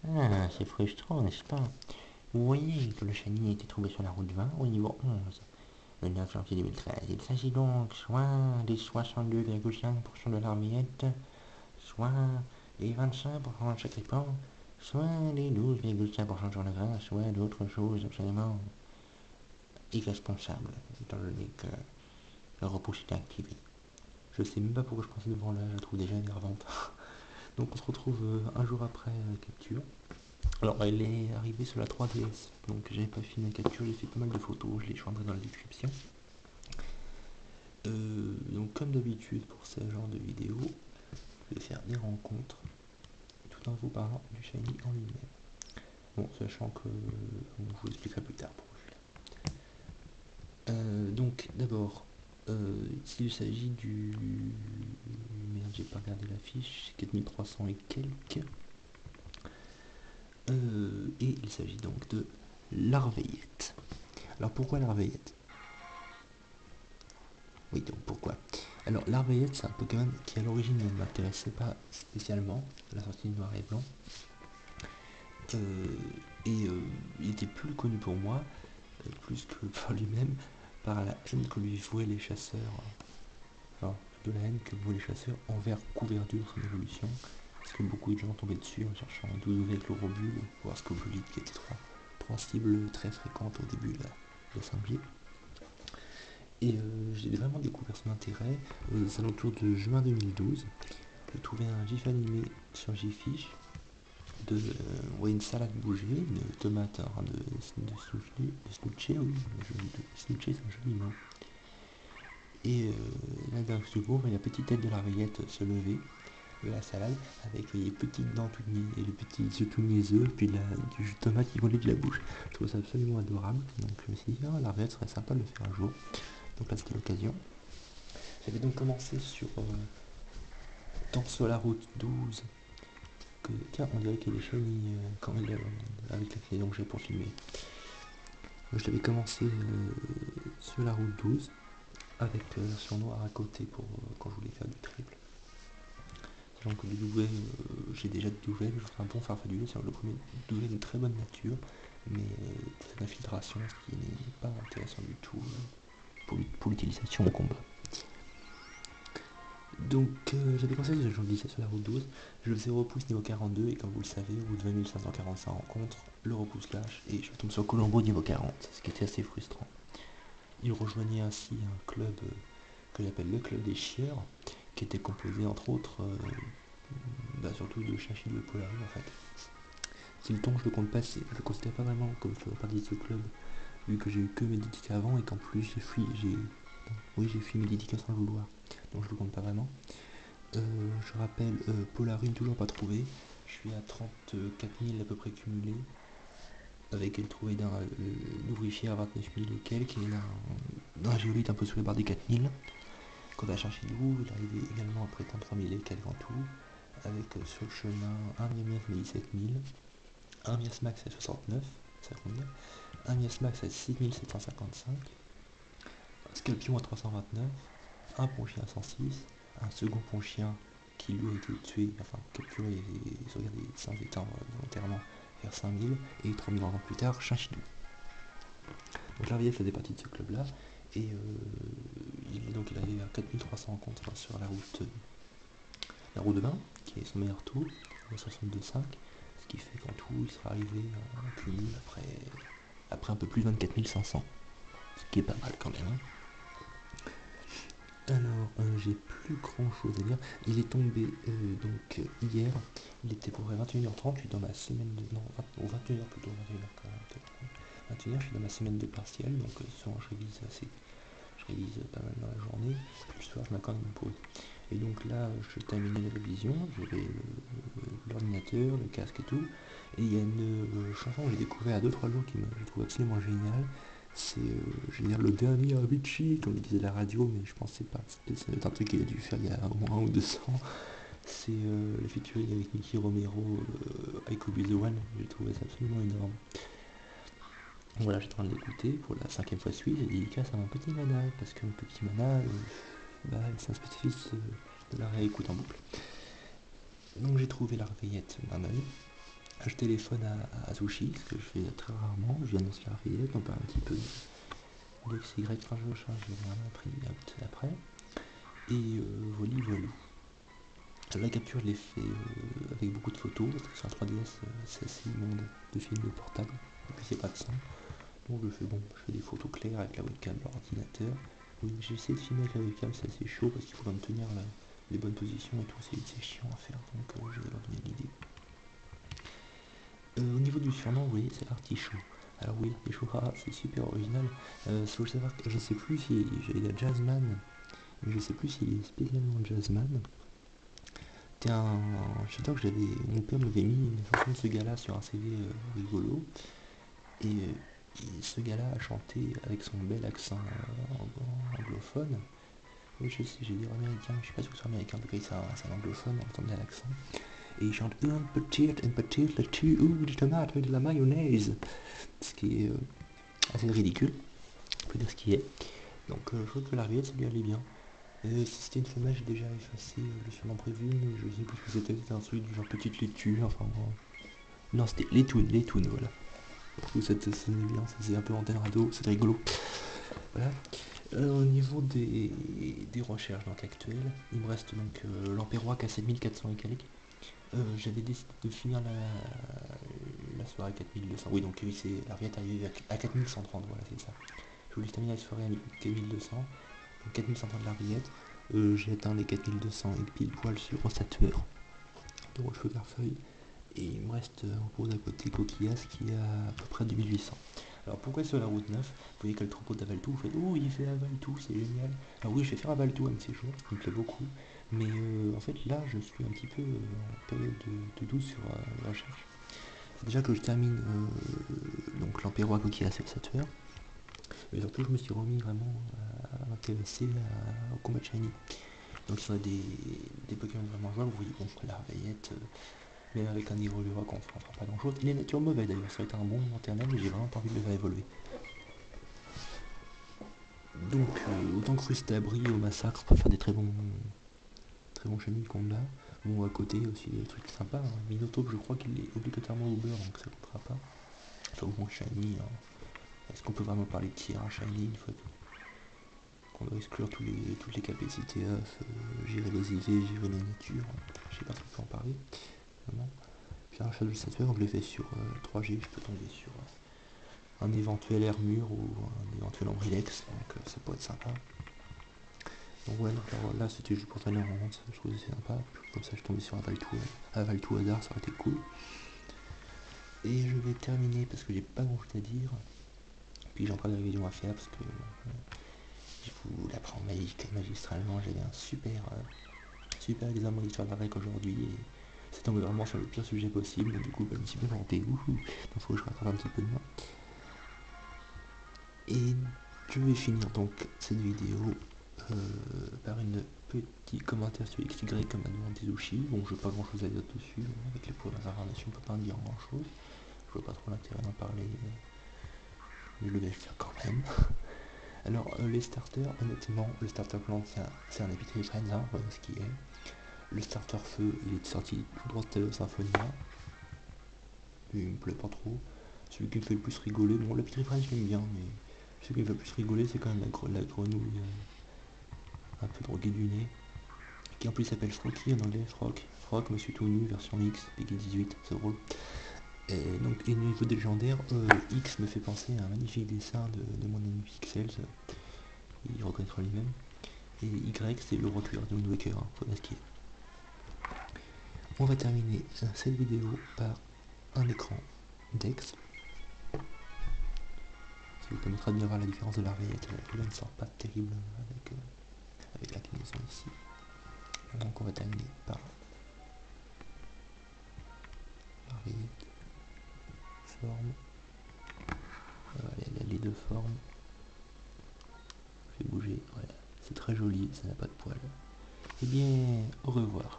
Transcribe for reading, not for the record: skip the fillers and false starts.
Ah, c'est frustrant, n'est-ce pas? Vous voyez que le chenil a été trouvé sur la route 20 au niveau 11, le 9 janvier 2013. Il s'agit donc soit des 62,5% de l'armiette, soit les 25% de chaque épaule, soit les 12,5% de grain, soit d'autres choses absolument irresponsables, étant donné que le repousse est activé. Je sais même pas pourquoi je pensais devant là, je la trouve déjà énervante. Donc on se retrouve un jour après la capture. Alors elle est arrivée sur la 3DS, donc j'avais pas filmé la capture, j'ai fait pas mal de photos, je les joindrai dans la description. Donc comme d'habitude pour ce genre de vidéo, je vais faire des rencontres, tout en vous parlant du shiny en lui-même. Bon, sachant que je vous expliquerai plus tard pourquoi je suis là. Donc d'abord, s'il s'agit du... Merde, j'ai pas regardé la fiche, c'est 4300 et quelques. Et il s'agit donc de l'Arveillette. Alors pourquoi l'Arveillette? Oui, donc pourquoi? Alors l'Arveillette, c'est un Pokémon qui à l'origine ne m'intéressait pas spécialement, à la sortie de Noir et Blanc. Il était plus connu pour moi, plus que par lui-même, par la haine que lui vouaient les chasseurs, enfin de la haine que vouaient les chasseurs envers Couverture son évolution, parce que beaucoup de gens tombaient dessus en cherchant d'où venait le Robule, ou voir ce que vous dites qui étaient trois cibles très fréquentes au début de la 5G. Et j'ai vraiment découvert son intérêt aux alentours de juin 2012. J'ai trouvé un gif animé sur Gfish de une salade bougée, une tomate en train de snoocher, oui, snoocher c'est un joli mot. Et là d'un second, la petite tête de la rayette se lever de la salade avec les petites dents toutes et les petits yeux tout niaiseux, puis du jus de tomate qui volait de la bouche. Je trouve ça absolument adorable, donc je me suis dit, ah, la rayette serait sympa de le faire un jour. Donc là c'était l'occasion. J'avais donc commencé sur la route 12. Tiens, on dirait qu'il y a des chenilles quand même avec la clé, donc j'ai pour filmer. Je l'avais commencé sur la route 12 avec la version noire à côté pour quand je voulais faire du triple. Sachant que du douvet, j'ai déjà du douvet, mais je ferai un bon farfadulé. C'est le premier douvet de très bonne nature, mais toute infiltration, ce qui n'est pas intéressant du tout pour l'utilisation au combat. Donc j'avais commencé, je vous disais, sur la route 12, je faisais repousse niveau 42 et comme vous le savez, au bout de 20 545 rencontres, le repousse lâche et je tombe sur Colombo niveau 40, ce qui était assez frustrant. Il rejoignait ainsi un club que j'appelle le club des chieurs, qui était composé entre autres surtout de Chachidou et Polarine en fait. Si le ton je le compte pas, je le considère pas vraiment comme faisant partie de ce club, vu que j'ai eu que mes dédicats avant et qu'en plus j'ai fui mes dédicats sans le vouloir, donc je le compte pas vraiment. Je rappelle, Polarine toujours pas trouvé. Je suis à 34 000 à peu près cumulé. Avec elle trouvée d'un ouvrier à 29 000 et quelques. Et là, un géolite un peu sous les barres des 4 000. Quand on a cherché d'où, il est arrivé également après 33 000 et quelques en tout. Avec sur le chemin un Miamias à 17 000. Un Miasmax à 69, ça convient. Un Miasmax à 6 755. Un Scalpion à 329. Un Ponchien à 106. Un second Ponchien qui lui a été tué, enfin capturé et sauvegardé sans éteindre volontairement vers 5000, et 3000 ans plus tard, Chinchidou. Donc l'Arvief faisait partie de ce club-là, et il avait 4300 rencontres sur la route 20, qui est son meilleur taux, 62,5, ce qui fait qu'en tout, il sera arrivé en cumul après un peu plus de 24 500, ce qui est pas mal quand même. Hein. Alors, j'ai plus grand chose à dire. Il est tombé hier, il était pour 21h30, je suis dans ma semaine de. Non, ou 21h plutôt, 21h40. 21h, je suis dans ma semaine de partiel, donc souvent je révise pas mal dans la journée, puis le soir je m'accorde une pause. Et donc là, je termine la révision, j'avais l'ordinateur, le casque et tout, et il y a une chanson que j'ai découvert à 2-3 jours qui je trouve absolument géniale. C'est, je veux dire, le dernier Avicii, comme il disait la radio, mais je pensais pas. C'est un truc qu'il a dû faire il y a au moins 1 ou 2 ans. C'est le featuring avec Nicky Romero, I Could Be The One. J'ai trouvé ça absolument énorme. Voilà, j'étais en train de l'écouter pour la 5e fois de suite. J'ai dédicace à mon petit mana, parce que mon petit mana, c'est un spécialiste de la réécoute en boucle. Donc j'ai trouvé la réveillette d'un œil. je téléphone à Sushi, ce que je fais très rarement. Je viens dans ce Lafayette, on parle un petit peu de XY quand je recharge, je vais vraiment pris après. Et voilà. La capture, je l'ai fait avec beaucoup de photos, parce que sur un 3DS, c'est assez immonde de filmer portable, et puis c'est pas de son. Donc je fais des photos claires avec la webcam de l'ordinateur. Oui, j'ai essayé de filmer avec la webcam, c'est assez chaud, parce qu'il faut quand même tenir les bonnes positions et tout, c'est chiant à faire, donc j'ai donné l'idée. Au niveau du surnom, oui, c'est Artichaut. Alors oui, Artichaut, c'est super original. Faut savoir que je sais plus si j'ai la Jazzman, mais je sais plus s'il est spécialement Jazzman. C'était un chanteur que mon père m'avait mis une chanson de ce gars-là sur un CD rigolo. Et ce gars-là a chanté avec son bel accent anglophone. Oui, je sais, j'ai dit américain, je suis pas sûr que ce soit américain, en tout cas c'est un anglophone, on entend bien l'accent. Et il chante une petite laitue ou des tomates avec de la mayonnaise. Ce qui est assez ridicule, on peut dire ce qui est. Donc je trouve que la riette, ça lui allait bien. Si c'était une femelle, j'ai déjà effacé le surnom prévu, mais je sais plus que c'était un truc du genre petite laitue, enfin. Non, c'était les toons, voilà. Ça sonnait bien, ça faisait un peu antenne radio, c'était rigolo. Voilà. Au niveau des recherches donc actuelles, il me reste donc l'Empérois qui a 7400 et quelques. J'avais décidé de finir la soirée à 4200. Oui, donc oui, c'est la riette arrivée à 4130, voilà, c'est ça. Je voulais terminer la soirée à 4100, donc 4100 de la riette. J'ai atteint les 4200 et pile poil sur cette heure de Rochefort-Carfeuille. Et il me reste en pause à côté Coquillas qui est à peu près 2800. Alors pourquoi sur la route 9, vous voyez que le troupeau d'Avaltou, vous faites oh il fait Avaltou, c'est génial. Alors oui, je vais faire Avaltou un de ces jours, il me plaît beaucoup. Mais en fait là je suis un petit peu en période de doute sur les recherches. Déjà que je termine donc l'Empérois Coquillas à 7 heures. Et surtout je me suis remis vraiment à m'intéresser au combat de Shiny. Donc il y a des Pokémon vraiment jouables, vous voyez bon la Veillette. Même avec un niveau Rock, on fera pas grand chose. Il est nature mauvais d'ailleurs, ça va être un bon éternel, mais j'ai vraiment pas envie de le faire évoluer. Donc autant que rester abri au massacre pour faire des très bons chenilles de combat. Bon à côté aussi des trucs sympas. Hein. Minotaur je crois qu'il est obligatoirement Uber donc ça comptera pas. Enfin bon shiny. Hein. Est-ce qu'on peut vraiment parler de tir en shiny une fois qu'on doit exclure toutes les capacités off, gérer les IV, gérer la nature. Je sais pas si on peut en parler. Vraiment. Puis un Shadow Saturn, je l'ai fait sur 3G, je peux tomber sur un éventuel Armure ou un éventuel Ambrilex, donc ça peut être sympa. Donc ouais, donc alors, là c'était juste pour faire une rencontre, je trouvais c'est sympa. Comme ça je tombais sur un Valtou hasard, ça aurait été cool. Et je vais terminer parce que j'ai pas grand chose à dire. Puis j'ai encore des révisions à faire parce que je vous l'apprends magistralement, j'avais un super examen d'histoire de la règle aujourd'hui et c'est tombé vraiment sur le pire sujet possible, donc du coup bah, je me suis bien vanté, donc faut que je rattrape un petit peu de moi. Et je vais finir donc cette vidéo par une petit commentaire sur XY comme a demandé Zushi. Bon, je n'ai pas grand chose à dire dessus, avec les premières informations, on peut pas en dire grand chose. Je vois pas trop l'intérêt d'en parler, mais je vais le faire quand même. Alors, les starters, honnêtement, le starter plan c'est un Epithélium, hein, voilà ce qui est. Le starter feu, il est sorti tout droit de Symphonia. Il me plaît pas trop. Celui qui me fait le plus rigoler, bon, l'Epithélium je l'aime bien, mais celui qui me fait le plus rigoler, c'est quand même la grenouille un peu droguée du nez. Qui en plus s'appelle Frocky en anglais, Frock, Monsieur Tout Nu, version X, Peggy 18, c'est drôle. Et donc, au niveau des légendaires, X me fait penser à un magnifique dessin de mon ami Pixels, il reconnaîtra lui-même. Et Y, c'est le roi cuir de Wind Waker, hein, faut bien ce qui est. On va terminer cette vidéo par un écran Dex. Ça vous permettra de bien voir la différence de la variété. Là, ne sort pas terrible avec la clinaison ici. Donc on va terminer par variété, forme. Voilà, les deux formes. Je vais bouger, voilà. C'est très joli, ça n'a pas de poils. Eh bien, au revoir.